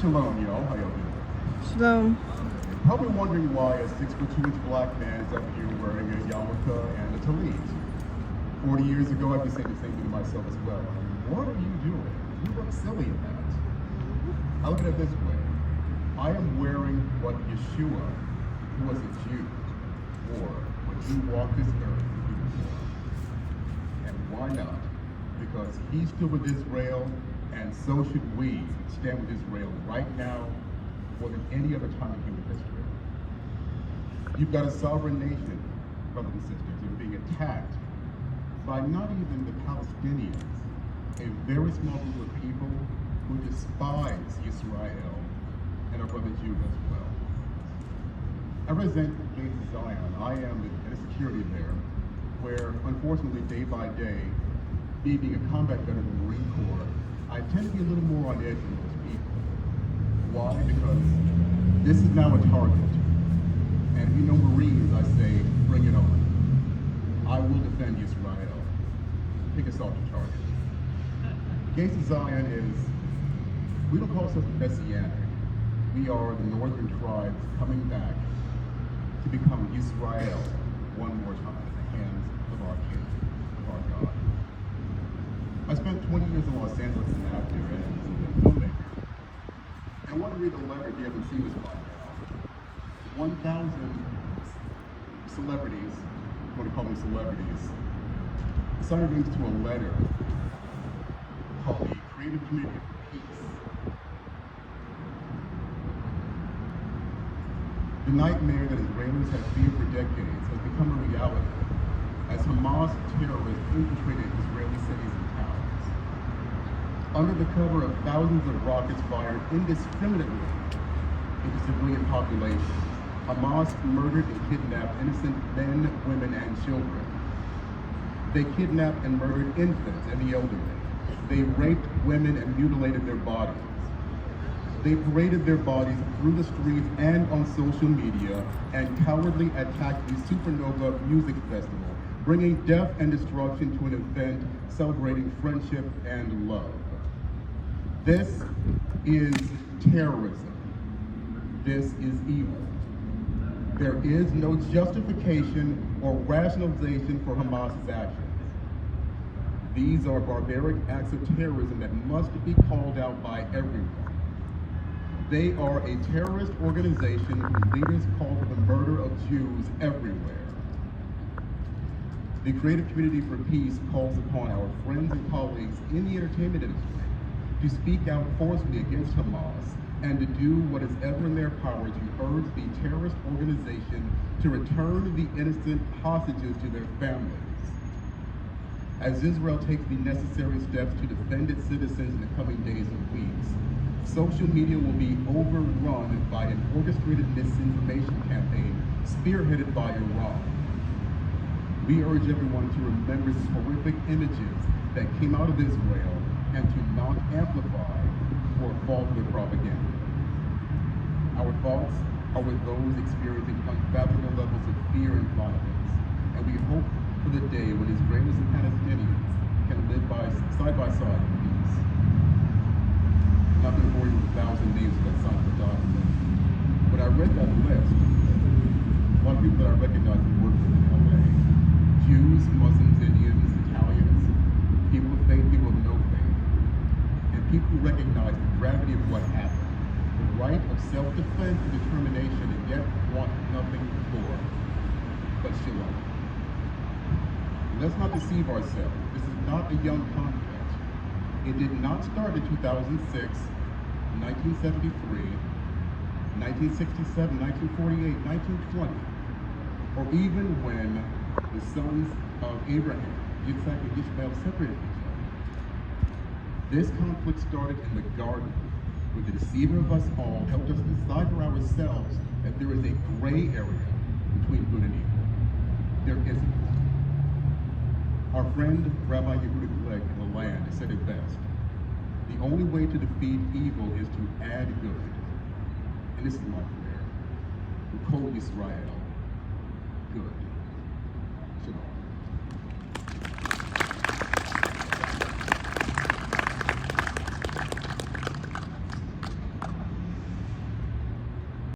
Shalom, y'all. How y'all doing? Shalom. Probably wondering why a 6'2" black man is up here wearing a yarmulke and a tallit. 40 years ago, I'd be saying the same thing to myself as well. What are you doing? You look silly in that. I look at it this way. I am wearing what Yeshua, who was a Jew, wore when he walked this earth. And why not? Because he stood with Israel, and so should we stand with Israel right now more than any other time in human history. You've got a sovereign nation, brothers and sisters, that are being attacked by not even the Palestinians, a very small group of people who despise Israel and our brother Judah as well. I represent Gates of Zion. I am in a security there where, unfortunately, day by day, me being a combat veteran of the Marine Corps, I tend to be a little more on edge than most people. Why? Because this is now a target. And we know Marines, I say, bring it on. I will defend Israel. Pick us off the target. Gates of Zion is, we don't call ourselves Messianic. We are the northern tribes coming back to become Israel one more time in the hands of our King, of our God. I spent 20 years in Los Angeles as an actor and as a filmmaker. And I want to read a letter if you haven't seen this by now. 1,000 celebrities, I want to call them celebrities, signed to a letter called the Creative Community for Peace. The nightmare that Israelis have feared for decades has become a reality as Hamas terrorists infiltrated Israeli cities and towns. Under the cover of thousands of rockets fired indiscriminately into civilian populations, Hamas murdered and kidnapped innocent men, women, and children. They kidnapped and murdered infants and the elderly. They raped women and mutilated their bodies. They paraded their bodies through the streets and on social media and cowardly attacked the Supernova Music Festival, bringing death and destruction to an event celebrating friendship and love. This is terrorism. This is evil. There is no justification or rationalization for Hamas's actions. These are barbaric acts of terrorism that must be called out by everyone. They are a terrorist organization whose leaders call for the murder of Jews everywhere. The Creative Community for Peace calls upon our friends and colleagues in the entertainment industry to speak out forcefully against Hamas and to do what is ever in their power to urge the terrorist organization to return the innocent hostages to their families. As Israel takes the necessary steps to defend its citizens in the coming days and weeks, social media will be overrun by an orchestrated misinformation campaign spearheaded by Iran. We urge everyone to remember the horrific images that came out of Israel and to not amplify or fall for their propaganda. Our thoughts are with those experiencing unfathomable levels of fear and violence, and we hope for the day when Israelis and Palestinians can live side by side in peace. I'm not going to bore you with 1,000 names that signed the document. When I read that list, a lot of people that I recognize and work with in LA, Jews, Muslims, Indians, Italians, people of faith, people of no faith, and people who recognize the gravity of what happened, the right of self-defense and determination, and yet want nothing more but shalom. Let's not deceive ourselves. This is not a young conflict. It did not start in 2006, 1973, 1967, 1948, 1920, or even when the sons of Abraham, Yitzhak and Ishmael, separated each other. This conflict started in the garden, where the deceiver of us all helped us decide for ourselves that there is a gray area between good and evil. There isn't. Our friend Rabbi Yehuda Glick in The Land said it best. The only way to defeat evil is to add good. And this is my prayer. Kol Yisrael, good.